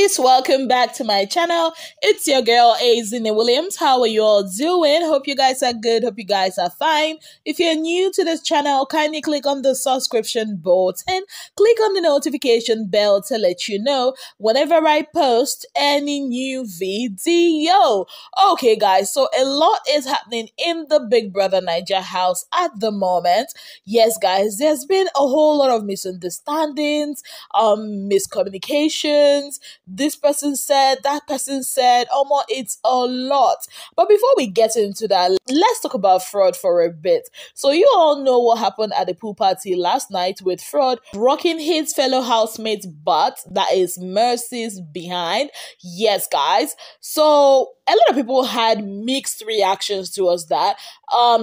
guys, welcome back to my channel. It's your girl Adekunle Williams. How are you all doing? Hope you guys are good. Hope you guys are fine. If you're new to this channel, kindly click on the subscription button, click on the notification bell to let you know whenever I post any new video. Okay guys, so a lot is happening in the Big Brother Naija house at the moment. Yes guys, there's been a whole lot of misunderstandings, miscommunications. This person said, that person said, it's a lot. But before we get into that, let's talk about fraud for a bit. So you all know what happened at the pool party last night with fraud rocking his fellow housemate's butt, that is Mercy's behind. Yes guys, so a lot of people had mixed reactions towards that.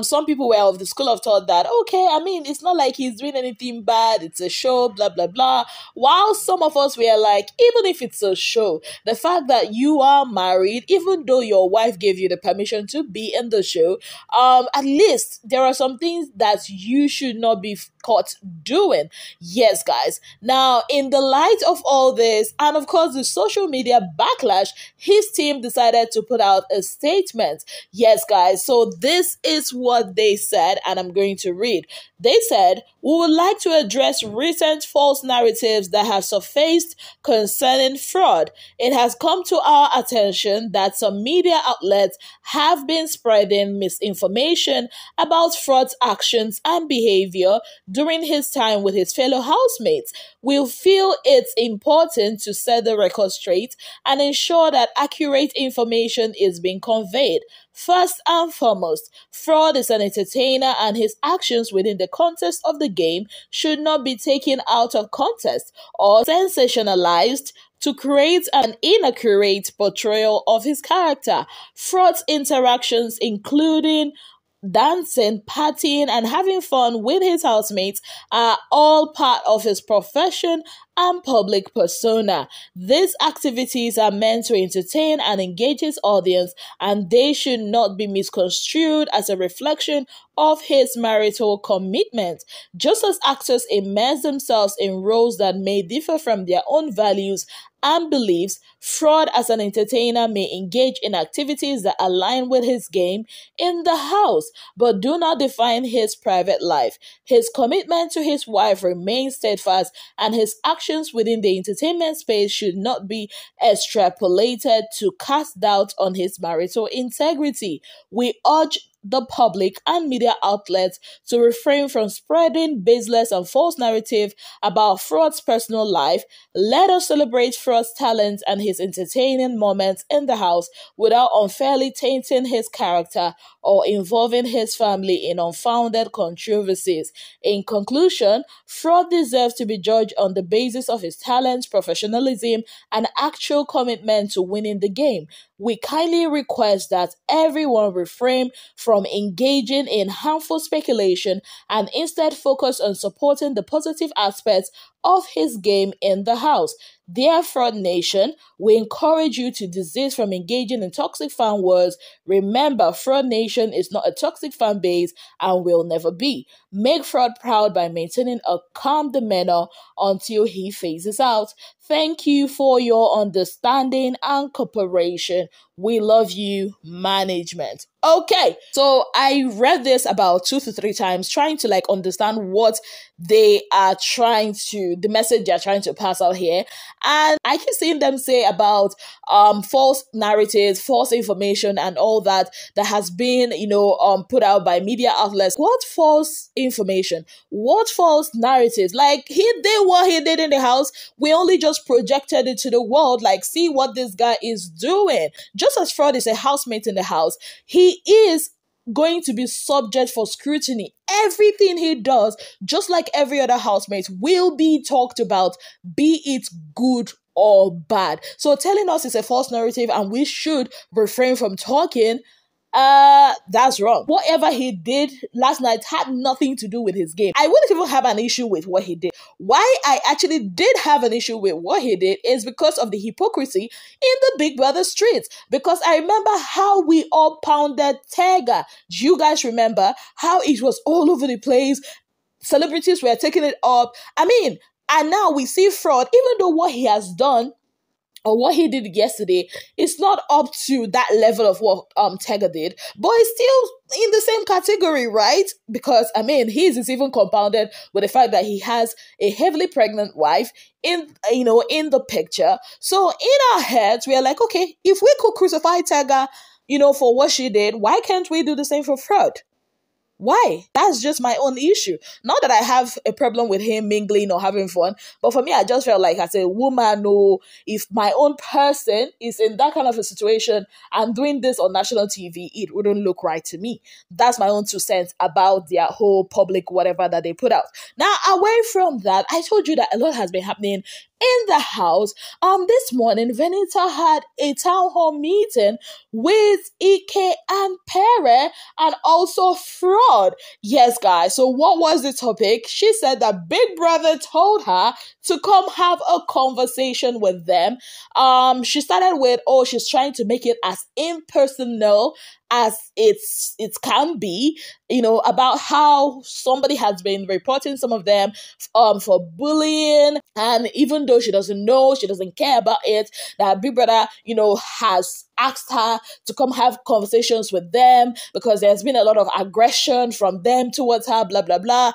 Some people were of the school of thought that, okay, it's not like he's doing anything bad, it's a show, blah, blah, blah. While some of us were like, even if it's a show, the fact that you are married, even though your wife gave you the permission to be in the show, at least there are some things that you should not be caught doing. Yes, guys. Now, in the light of all this, and of course the social media backlash, his team decided to put out a statement. Yes, guys. So this is what they said, and I'm going to read. They said, "We would like to address recent false narratives that have surfaced concerning fraud. It has come to our attention that some media outlets have been spreading misinformation about fraud's actions and behavior during his time with his fellow housemates. We feel it's important to set the record straight and ensure that accurate information is being conveyed. First and foremost, fraud is an entertainer and his actions within the context of the game should not be taken out of context or sensationalized to create an inaccurate portrayal of his character. Fraud's interactions, including dancing, partying, and having fun with his housemates, are all part of his profession and public persona. These activities are meant to entertain and engage his audience, and they should not be misconstrued as a reflection of his marital commitment. Just as actors immerse themselves in roles that may differ from their own values and beliefs, fraud as an entertainer may engage in activities that align with his game in the house, but do not define his private life. His commitment to his wife remains steadfast, and his actions within the entertainment space should not be extrapolated to cast doubt on his marital integrity. We urge the public and media outlets to refrain from spreading baseless and false narrative about Fraud's personal life. Let us celebrate Fraud's talents and his entertaining moments in the house without unfairly tainting his character or involving his family in unfounded controversies. In conclusion, Fraud deserves to be judged on the basis of his talents, professionalism, and actual commitment to winning the game. We kindly request that everyone refrain from engaging in harmful speculation and instead focus on supporting the positive aspects of his game in the house. Dear Fraud Nation, we encourage you to desist from engaging in toxic fan wars. Remember, Fraud Nation is not a toxic fan base and will never be. Make Fraud proud by maintaining a calm demeanor until he phases out. Thank you for your understanding and cooperation. We love you, management." Okay, so I read this about 2 to 3 times, trying to understand what they are the message they're trying to pass out here. And I keep seeing them say about false narratives, false information, and all that has been, put out by media outlets. What false information? What false narratives? He did what he did in the house. We only just projected it to the world. See what this guy is doing. Just as Fraud is a housemate in the house, he is going to be subject for scrutiny. Everything he does, just like every other housemate, will be talked about, be it good or bad. So telling us it's a false narrative and we should refrain from talking, that's wrong. Whatever he did last night had nothing to do with his game. I wouldn't even have an issue with what he did. Why I actually did have an issue with what he did is because of the hypocrisy in the Big Brother streets. Because I remember how we all pounded Tega. Do you guys remember how it was all over the place? Celebrities were taking it up. And now we see Fraud, even though what he has done or what he did yesterday is not up to that level of what Tega did, but it's still in the same category, right? Because I mean, his is even compounded with the fact that he has a heavily pregnant wife in in the picture. So in our heads, we are like, okay, if we could crucify Tega, for what she did, why can't we do the same for Fraud? Why? That's just my own issue. Not that I have a problem with him mingling or having fun, but for me, I just felt like as a woman, no, if my own person is in that kind of a situation and doing this on national TV, it wouldn't look right to me. That's my own 2 cents about their whole public whatever that they put out. Now, away from that, I told you that a lot has been happening in the house. This morning, Venita had a town hall meeting with Ike and Pere and also Fraud. Yes, guys. So what was the topic? She said that Big Brother told her to come have a conversation with them. She started with, she's trying to make it as impersonal as it can be, about how somebody has been reporting some of them for bullying, and even though she doesn't know, she doesn't care about it, that Big Brother, has asked her to come have conversations with them because there's been a lot of aggression from them towards her, blah, blah, blah.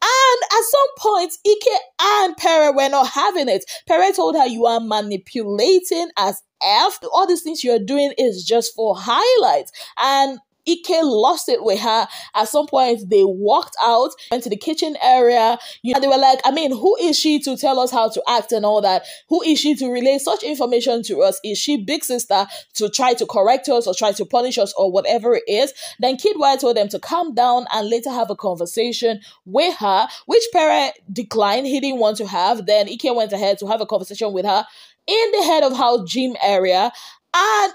And at some point, Ike and Pere were not having it. Pere told her, you are manipulating as F. All these things you're doing is just for highlights. And Ike lost it with her. At some point, they walked out, went to the kitchen area, and they were like, I mean, who is she to tell us how to act and all that? Who is she to relay such information to us? Is she big sister to try to correct us or try to punish us or whatever it is? Then Kid White told them to calm down and later have a conversation with her, which Pere declined. He didn't want to have. Then Ike went ahead to have a conversation with her in the head of house gym area. And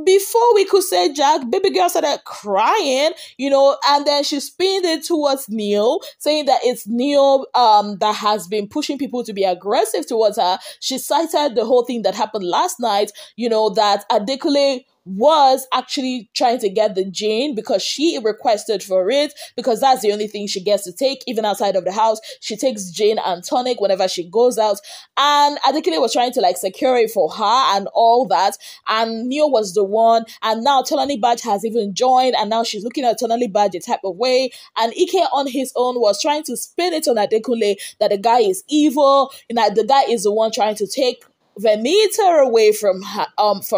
before we could say Jack, baby girl started crying, and then she spinned it towards Neil, saying that it's Neil that has been pushing people to be aggressive towards her. She cited the whole thing that happened last night, that Adekunle was actually trying to get the gin because she requested for it, because that's the only thing she gets to take even outside of the house. She takes gin and tonic whenever she goes out, and Adekunle was trying to secure it for her and all that, and Neil was the one, and now Tonali Badge has even joined, and now she's looking at Tonali Badge a type of way, and Ike on his own was trying to spin it on Adekunle that the guy is evil, and that the guy is the one trying to take Venita away from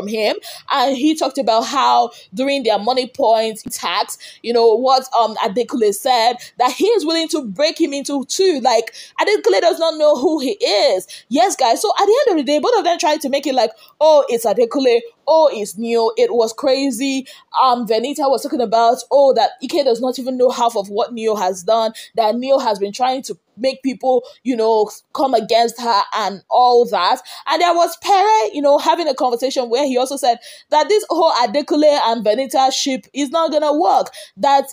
him. And he talked about how during their money point tax, what Adekunle said, that he is willing to break him into two. Like, Adekunle does not know who he is. Yes, guys. So at the end of the day, both of them tried to make it like, oh, it's Adekunle, oh, it's Neil. It was crazy. Venita was talking about, that Ike does not even know half of what Neil has done, that Neil has been trying to make people, come against her and all that. And there was Pere, having a conversation where he also said that this whole Adekunle and Venita ship is not gonna work. That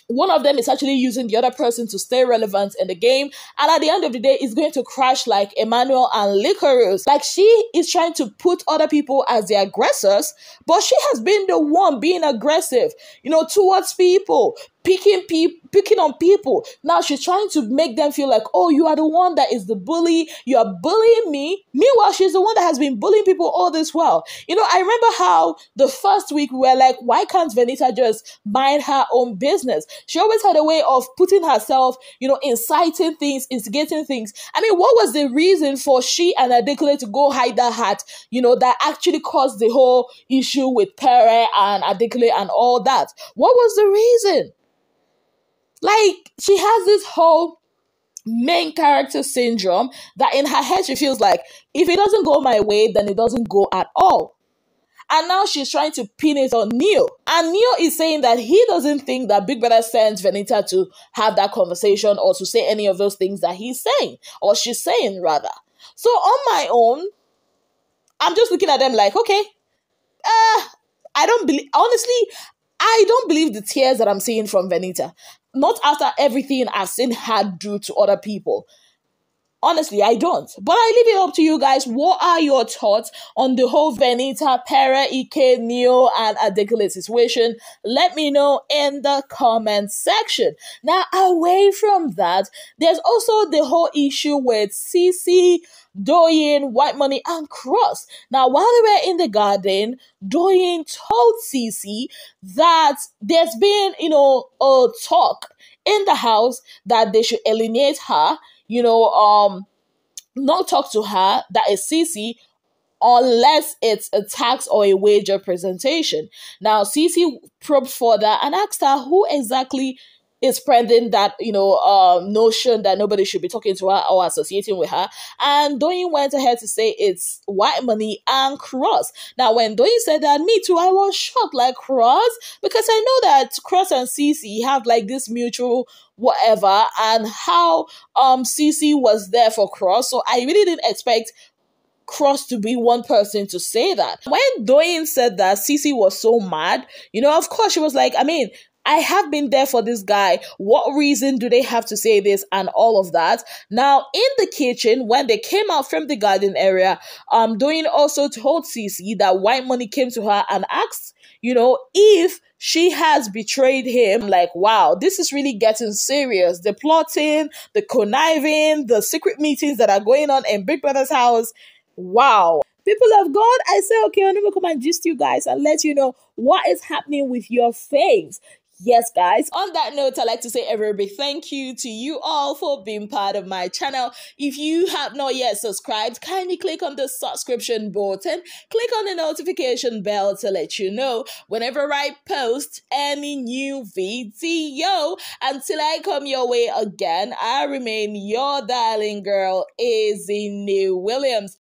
one of them is actually using the other person to stay relevant in the game. And at the end of the day, it's going to crash like Emmanuel and Licorice. Like, she is trying to put other people as the aggressors, but she has been the one being aggressive, towards people. Picking on people. Now she's trying to make them feel like, oh, you are the one that is the bully. You are bullying me. Meanwhile, she's the one that has been bullying people all this while. I remember how the first week we were like, why can't Venita just mind her own business? She always had a way of putting herself, inciting things, instigating things. I mean, what was the reason for she and Adekunle to go hide that hat, that actually caused the whole issue with Pere and Adekunle and all that? What was the reason? Like, she has this whole main character syndrome that in her head she feels like, if it doesn't go my way, then it doesn't go at all. And now she's trying to pin it on Neil. And Neil is saying that he doesn't think that Big Brother sent Venita to have that conversation or to say any of those things that he's saying, or she's saying rather. So on my own, I'm just looking at them like, okay, I don't believe the tears that I'm seeing from Venita. Not after everything I've seen her do to other people. Honestly, I don't. But I leave it up to you guys. What are your thoughts on the whole Venita, Pere, Ike, Neo, and Adekunle situation? Let me know in the comment section. Now, away from that, there's also the whole issue with Ceec, Doyin, Whitemoney, and Cross. Now, while they were in the garden, Doyin told Ceec that there's been, a talk in the house that they should alienate her, not talk to her, that is Ceec, unless it's a tax or a wager presentation. Now, Ceec probed further and asked her who exactly is spreading that, notion that nobody should be talking to her or associating with her. And Doyin went ahead to say it's Whitemoney and Cross. Now, when Doyin said that, me too, I was shocked, like, Cross? Because I know that Cross and Ceec have like this mutual whatever, and how Ceec was there for Cross. So I really didn't expect Cross to be one person to say that. When Doyin said that, Ceec was so mad. Of course, she was like, I have been there for this guy. What reason do they have to say this and all of that? Now, in the kitchen, when they came out from the garden area, Doyin also told Ceec that Whitemoney came to her and asked, if she has betrayed him. Like, wow, this is really getting serious. The plotting, the conniving, the secret meetings that are going on in Big Brother's house. Wow. People of God, I say, okay, I'm going to come and gist you guys and let you know what is happening with your faves. Yes, guys. On that note, I'd like to say a very big thank you to you all for being part of my channel. If you have not yet subscribed, kindly click on the subscription button. Click on the notification bell to let you know whenever I post any new video. Until I come your way again, I remain your darling girl, Izzy New Williams.